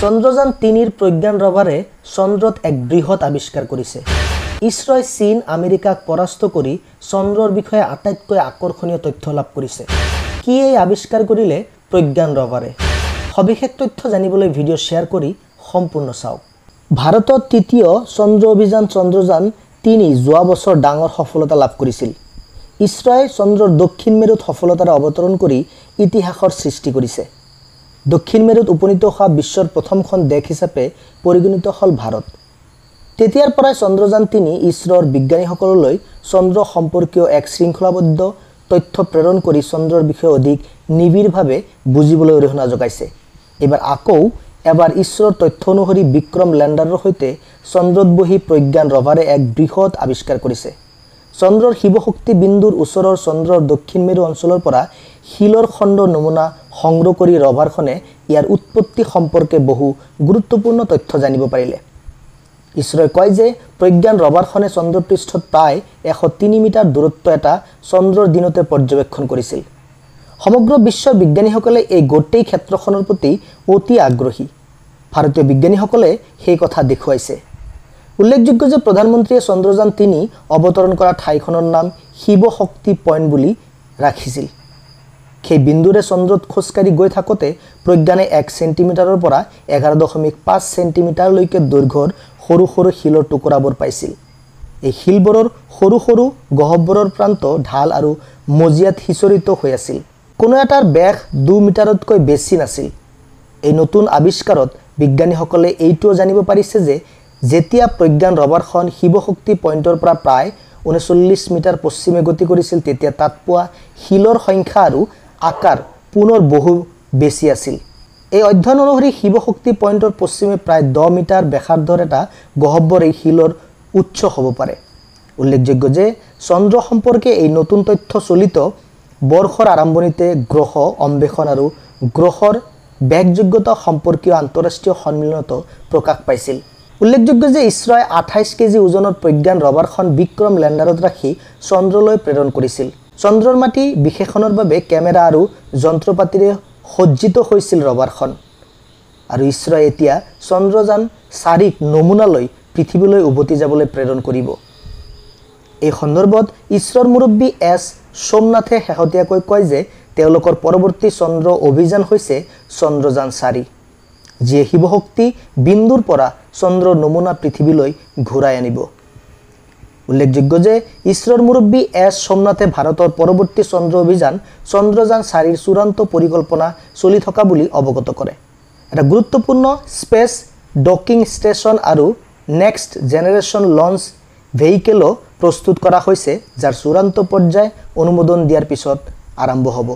চন্দ্ৰযান ৩ৰ প্ৰজ্ঞান ৰভাৰে চন্দ্ৰত এক বৃহৎ আৱিষ্কাৰ কৰিছে। ইছৰোই চীন আমেৰিকাক পৰাস্ত কৰি চন্দ্ৰৰ বিষয়ে আটাইতকৈ আকৰ্ষণীয় তথ্য লাভ কৰিছে। কি এই আৱিষ্কাৰ কৰিলে প্ৰজ্ঞান ৰভাৰে? সবিশেষ তথ্য জানিবলৈ ভিডিঅ' শ্বেয়াৰ কৰি সম্পূৰ্ণ চাওক। ভাৰতত তৃতীয় চন্দ্ৰ অভিযান চন্দ্ৰযান ৩ যোৱা বছৰ ডাঙৰ সফলতা লাভ কৰিছিল। ইছৰোই চন্দ্ৰৰ দক্ষিণ মেৰুত সফলতাৰে অৱতৰণ কৰি ইতিহাসৰ সৃষ্টি কৰিছে। দক্ষিণ মেৰুত উপনীত হোৱা বিশ্বৰ প্ৰথমখন দেশ হিচাপে পৰিগণিত হ'ল ভাৰত। তেতিয়াৰ পৰাই চন্দ্ৰযান ৩ ইছৰোৰ বিজ্ঞানীসকললৈ চন্দ্ৰ সম্পৰ্কীয় এক শৃংখলাবদ্ধ তথ্য প্ৰেৰণ কৰি চন্দ্ৰৰ বিষয়ে অধিক নিবিড়ভাৱে বুজিবলৈ অৰিহণা যোগাইছে। এইবাৰ আকৌ এবাৰ ইছৰোৰ তথ্য অনুসৰি বিক্ৰম লেণ্ডাৰৰ সৈতে চন্দ্ৰত বহি প্ৰজ্ঞান ৰভাৰে এক বৃহৎ আৱিষ্কাৰ কৰিছে। চন্দ্ৰৰ শিৱশক্তি বিন্দুৰ ওচৰৰ চন্দ্ৰৰ দক্ষিণ মেৰু অঞ্চলৰ পৰা শিলৰ খণ্ড নমুনা সংগ্ৰহ কৰি ৰভাৰখনে ইয়াৰ উৎপত্তি সম্পৰ্কে বহু গুৰুত্বপূৰ্ণ তথ্য জানিব পাৰিলে। ইছৰোই কয় যে প্ৰজ্ঞান ৰভাৰখনে চন্দ্ৰপৃষ্ঠত প্ৰায় ১০৩ মিটাৰ দূৰত্ব এটা চন্দ্ৰৰ দিনতে পৰ্যবেক্ষণ কৰিছিল। সমগ্ৰ বিশ্বৰ বিজ্ঞানীসকলে এই গোটেই ক্ষেত্ৰখনৰ প্ৰতি অতি আগ্ৰহী। ভাৰতীয় বিজ্ঞানীসকলে সেই কথা দেখুৱাইছে। উল্লেখযোগ্য যে প্ৰধানমন্ত্ৰীয়ে চন্দ্ৰযান ৩ অৱতৰণ কৰা ঠাইখনৰ নাম শিৱশক্তি পইণ্ট বুলি ৰাখিছিল। সেই বিন্দুৰে চন্দ্ৰত খোজকাঢ়ি গৈ থাকোঁতে প্ৰজ্ঞানে ১ চেণ্টিমিটাৰৰ পৰা ১১.৫ চেণ্টিমিটাৰলৈকে দৈৰ্ঘ্যৰ সৰু সৰু শিলৰ টুকুৰাবোৰ পাইছিল। এই শিলবোৰৰ সৰু সৰু গহ্বৰৰ প্ৰান্ত ঢাল আৰু মজিয়াত সিঁচৰিত হৈ আছিল। কোনো এটাৰ ব্যাস ২ মিটাৰতকৈ বেছি নাছিল। এই নতুন আৱিষ্কাৰত বিজ্ঞানীসকলে এইটোও জানিব পাৰিছে যে যেতিয়া প্ৰজ্ঞান ৰভাৰখন শিৱশক্তি পইণ্টৰ পৰা প্ৰায় ৩৯ মিটাৰ পশ্চিমে গতি কৰিছিল তেতিয়া তাত পোৱা শিলৰ সংখ্যা আৰু আকাৰ পুনৰ বহু বেছি আছিল। এই অধ্যয়ন অনুসৰি শিৱশক্তি পইণ্টৰ পশ্চিমে প্ৰায় ১০ মিটাৰ ব্যাসাৰ্ধৰ এটা গহ্বৰ এই শিলৰ উৎস হ'ব পাৰে। উল্লেখযোগ্য যে চন্দ্ৰ সম্পৰ্কে এই নতুন তথ্য চলিত বৰ্ষৰ আৰম্ভণিতে গ্ৰহ অন্বেষণ আৰু গ্ৰহৰ বেগযোগ্যতা সম্পৰ্কীয় আন্তঃৰাষ্ট্ৰীয় সন্মিলনতো প্ৰকাশ পাইছিল। উল্লেখযোগ্য যে ইছৰোই ২৮ কেজি ওজনৰ প্ৰজ্ঞান ৰভাৰখন বিক্ৰম লেণ্ডাৰত ৰাখি চন্দ্ৰলৈ প্ৰেৰণ কৰিছিল। চন্দ্ৰৰ মাটি বিশেষণৰ বাবে কেমেৰা আৰু যন্ত্ৰপাতিৰে সজ্জিত হৈছিল ৰভাৰখন। আৰু ইছৰোই এতিয়া চন্দ্ৰযান ৪ক নমুনালৈ পৃথিৱীলৈ উভতি যাবলৈ প্ৰেৰণ কৰিব। এই সন্দৰ্ভত ইছৰোৰ মুৰব্বী এছ সোমনাথে শেহতীয়াকৈ কয় যে তেওঁলোকৰ পৰৱৰ্তী চন্দ্ৰ অভিযান হৈছে চন্দ্ৰযান ৪, যিয়ে শিৱশক্তি বিন্দুৰ পৰা চন্দ্ৰৰ নমুনা পৃথিৱীলৈ ঘূৰাই আনিব। উল্লেখযোগ্য যে ইছৰোৰ মুৰব্বী এছ সোমনাথে ভাৰতৰ পৰৱৰ্তী চন্দ্ৰ অভিযান চন্দ্ৰযান ৪ৰ চূড়ান্ত পৰিকল্পনা চলি থকা বুলি অৱগত কৰে। এটা গুৰুত্বপূৰ্ণ স্পেচ ডকিং ষ্টেচন আৰু নেক্সট জেনেৰেশ্যন লঞ্চ ভেহিকেলো প্ৰস্তুত কৰা হৈছে, যাৰ চূড়ান্ত পৰ্যায় অনুমোদন দিয়াৰ পিছত আৰম্ভ হ'ব।